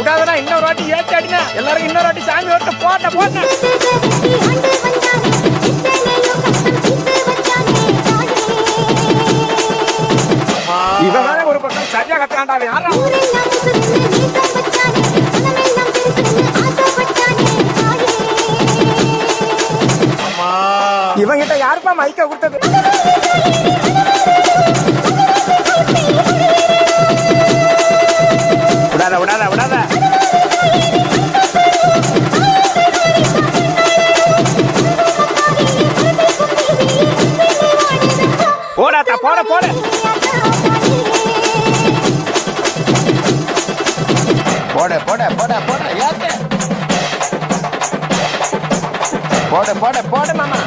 விடாதடா இன்னொரு வாட்டி ஏத்தி அடினா எல்லாரும் இன்னொரு வாட்டி சாமி வரட்டு போட்ட போட்ட இவன் ஒரு பக்கம் சரியா கட்டாண்டா யாரா இவங்கிட்ட யாருப்பா மைக்க கொடுத்தது விடாத விடாத விடாத போடாத்தா போட போட போட போட போட போட ஏத்த போட போட போட மாமா